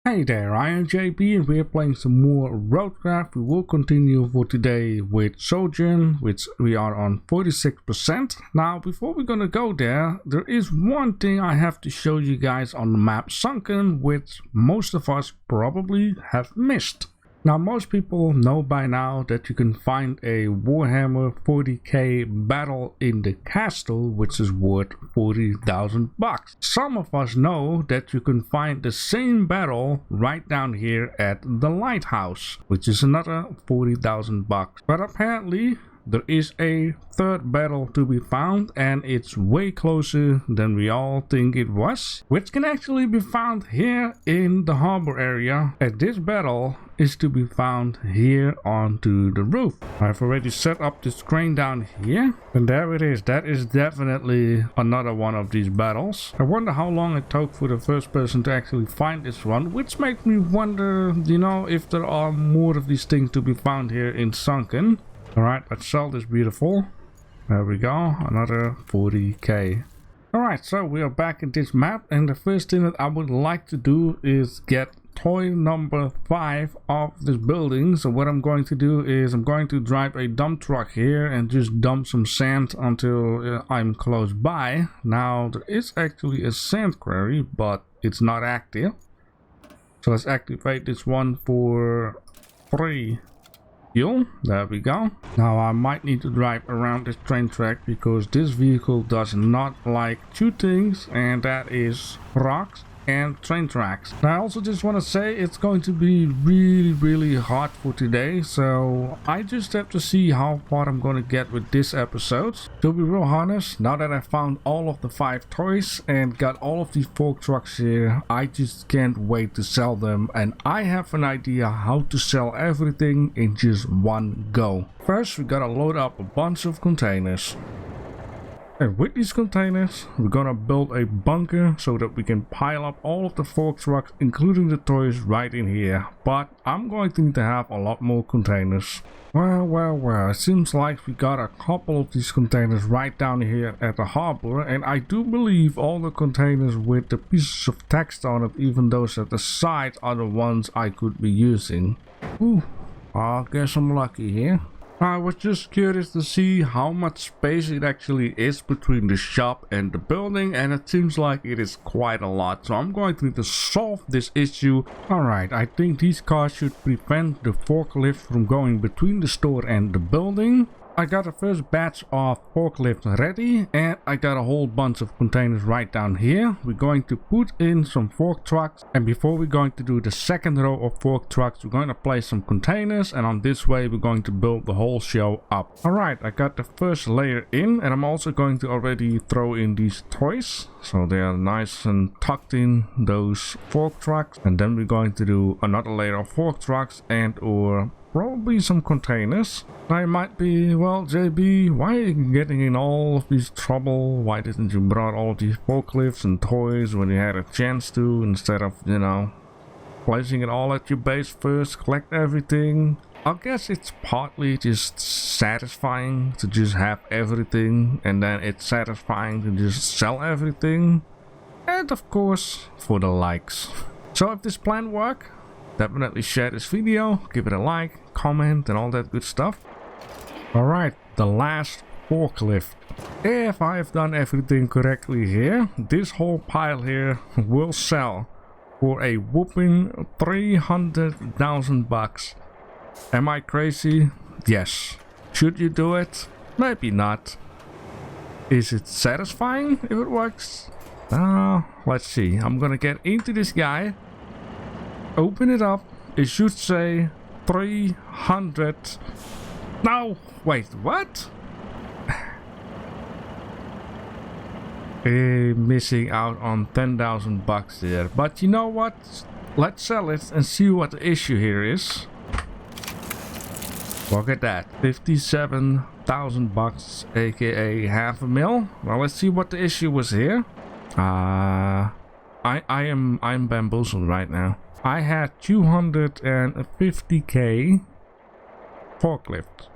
Hey there, I am JB and we are playing some more RoadCraft. We will continue for today with Sunken, which we are on 46%. Now, before we're gonna go there is one thing I have to show you guys on the map Sunken, which most of us probably have missed. Now, most people know by now that you can find a Warhammer 40k battle in the castle, which is worth 40,000 bucks. Some of us know that you can find the same battle right down here at the lighthouse, which is another 40,000 bucks. But apparently there is a third battle to be found, and it's way closer than we all think it was, which can actually be found here in the harbor area. And this battle is to be found here onto the roof. I've already set up this crane down here, and there it is. That is definitely another one of these battles. I wonder how long it took for the first person to actually find this one, which makes me wonder, you know, if there are more of these things to be found here in Sunken. Alright, let's sell this beautiful. There we go, another 40k. Alright, so we are back in this map, and the first thing that I would like to do is get toy number 5 of this building. So what I'm going to do is I'm going to drive a dump truck here and just dump some sand until I'm close by. Now, there is actually a sand quarry, but it's not active. So let's activate this one for 3. There we go. Now I might need to drive around this train track because this vehicle does not like two things, and that is rocks and train tracks. Now I also just want to say it's going to be really hot for today, so I just have to see how far I'm going to get with this episode. To be real honest, now that I found all of the 5 toys and got all of these fork trucks here, I just can't wait to sell them, and I have an idea how to sell everything in just one go. First, we gotta load up a bunch of containers. And with these containers, we're gonna build a bunker so that we can pile up all of the fork trucks, including the toys, right in here. But I'm going to need to have a lot more containers. Well, it seems like we got a couple of these containers right down here at the harbor, and I do believe all the containers with the pieces of text on it, even those at the side, are the ones I could be using. Ooh, I guess I'm lucky here. I was just curious to see how much space it actually is between the shop and the building, and it seems like it is quite a lot, so I'm going to need to solve this issue. Alright, I think these cars should prevent the forklift from going between the store and the building. I got the first batch of forklifts ready, and I got a whole bunch of containers right down here. We're going to put in some fork trucks, and before we're going to do the second row of fork trucks, we're going to place some containers, and on this way we're going to build the whole show up. Alright, I got the first layer in, and I'm also going to already throw in these toys, so they are nice and tucked in those fork trucks. And then we're going to do another layer of fork trucks and or probably some containers. I might be, well, JB, why are you getting in all of this trouble? Why didn't you brought all of these forklifts and toys when you had a chance to, instead of, you know, placing it all at your base first, collect everything? I guess it's partly just satisfying to just have everything, and then it's satisfying to just sell everything. And of course, for the likes. So if this plan works, definitely share this video, give it a like, comment, and all that good stuff. Alright, the last forklift. If I've done everything correctly here, this whole pile here will sell for a whooping 300,000 bucks. Am I crazy? Yes. Should you do it? Maybe not. Is it satisfying if it works? Let's see. I'm gonna get into this guy. Open it up. It should say 300. No, wait, what? Missing out on 10,000 bucks there. But you know what? Let's sell it and see what the issue here is. Look at that, 57,000 bucks, aka half a mil. Well, let's see what the issue was here. I'm bamboozled right now. I had 250k forklift.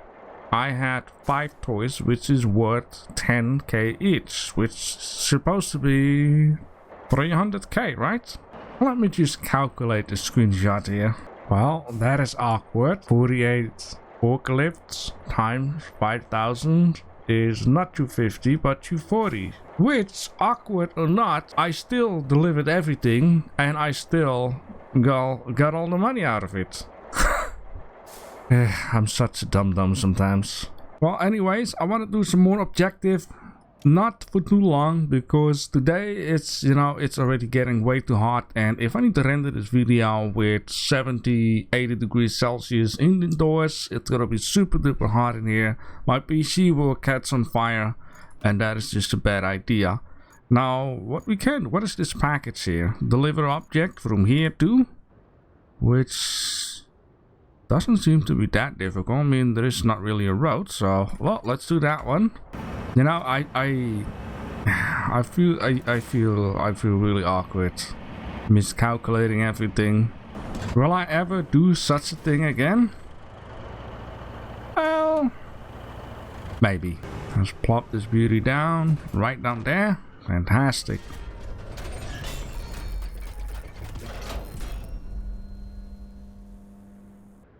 I had 5 toys, which is worth 10k each, which is supposed to be 300k, right? Let me just calculate the screenshot here. Well, that is awkward. 48 forklifts times 5,000 is not 250 but 240. Which, awkward or not, I still delivered everything and I still got all the money out of it. I'm such a dum-dum sometimes. Well, anyways, I want to do some more objective. Not for too long, because today it's, you know, it's already getting way too hot, and if I need to render this video with 70-80 degrees Celsius indoors, it's gonna be super duper hot in here. My PC will catch on fire, and that is just a bad idea. Now, what is this package here? Deliver object from here to, which doesn't seem to be that difficult. I mean, there is not really a road, so well, let's do that one. You know, I feel really awkward miscalculating everything. Will I ever do such a thing again? Well, maybe. Let's plop this beauty down, right down there. Fantastic.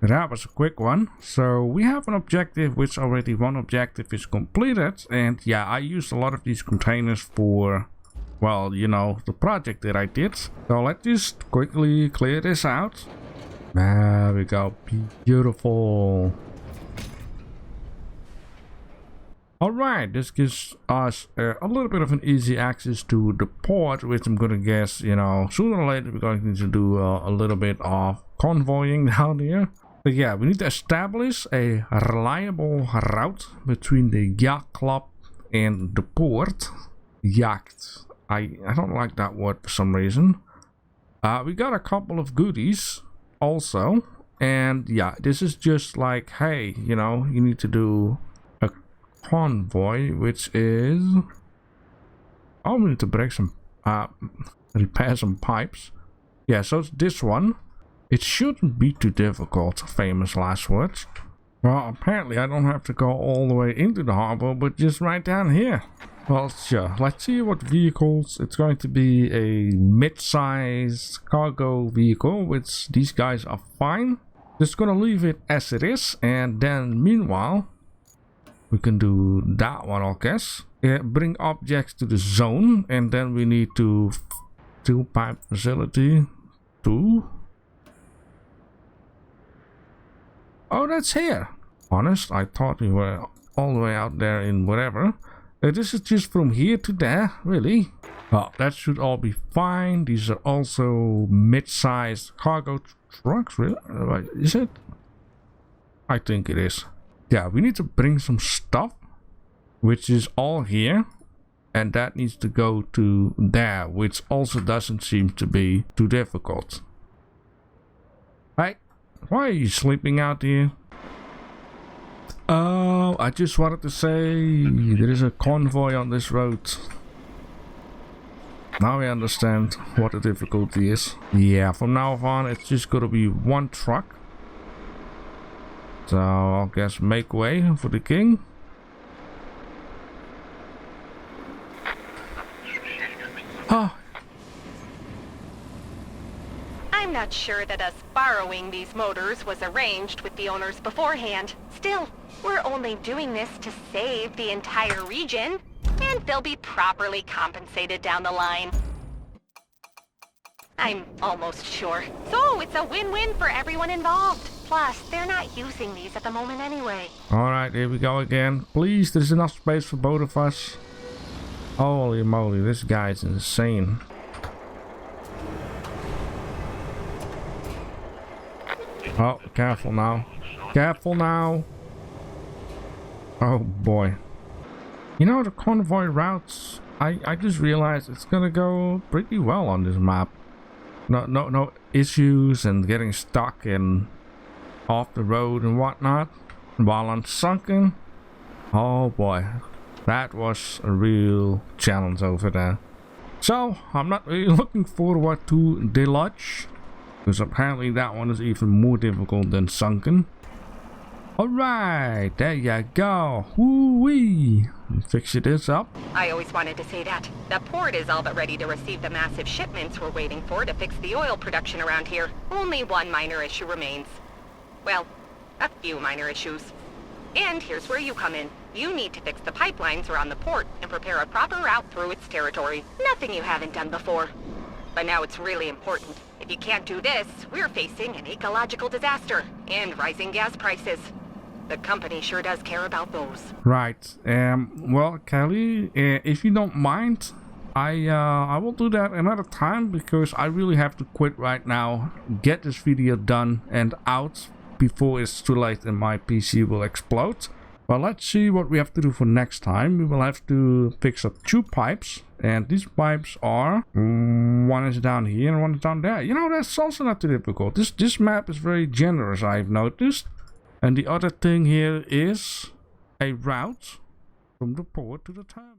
That was a quick one. So we have an objective, which already one objective is completed. And yeah, I used a lot of these containers for, well, you know, the project that I did. So let's just quickly clear this out. There we go. Beautiful. Alright, this gives us a little bit of an easy access to the port, which I'm gonna guess, you know, sooner or later we're going to need to do a little bit of convoying down here. But yeah, we need to establish a reliable route between the yacht club and the port. Yacht. I don't like that word for some reason. We got a couple of goodies also. And yeah, this is just like, hey, you know, you need to do a convoy, which is... oh, we need to break some... repair some pipes. Yeah, so it's this one. It shouldn't be too difficult, famous last words. Well, apparently I don't have to go all the way into the harbor, but just right down here. Well, sure. Let's see what vehicles. It's going to be a mid-sized cargo vehicle, which these guys are fine. Just gonna leave it as it is, and then meanwhile, we can do that one, I guess. Yeah, bring objects to the zone, and then we need to steel pipe facility 2. Oh, that's here. Honest, I thought we were all the way out there in whatever. This is just from here to there, really. Well, that should all be fine. These are also mid-sized cargo trucks, really? Is it? I think it is. Yeah, we need to bring some stuff, which is all here. And that needs to go to there, which also doesn't seem to be too difficult. Hey. Why are you sleeping out here? Oh, I just wanted to say there is a convoy on this road. Now I understand what the difficulty is. Yeah, from now on it's just gonna be one truck. So I guess make way for the king. Oh. I'm not sure that us borrowing these motors was arranged with the owners beforehand. Still, we're only doing this to save the entire region, and they'll be properly compensated down the line. I'm almost sure. So it's a win-win for everyone involved. Plus, they're not using these at the moment anyway. Alright, here we go again. Please, there's enough space for both of us. Holy moly, this guy's insane. Oh, careful now. Careful now. Oh boy. You know, the convoy routes, I just realized it's gonna go pretty well on this map. No issues and getting stuck and off the road and whatnot. While on Sunken, oh boy, that was a real challenge over there. So, I'm not really looking forward to Deluge, because apparently that one is even more difficult than Sunken. Alright, there you go. Woo-wee. Fix this up. I always wanted to say that. The port is all but ready to receive the massive shipments we're waiting for to fix the oil production around here. Only one minor issue remains. Well, a few minor issues. And here's where you come in. You need to fix the pipelines around the port and prepare a proper route through its territory. Nothing you haven't done before. But now it's really important. If you can't do this, we're facing an ecological disaster and rising gas prices. The company sure does care about those. Right. Well, Kelly, if you don't mind, I will do that another time because I really have to quit right now. Get this video done and out before it's too late and my PC will explode. But let's see what we have to do for next time. We will have to fix up 2 pipes. And these pipes are... one is down here and one is down there. You know, that's also not too difficult. This map is very generous, I've noticed. And the other thing here is a route from the port to the terminal.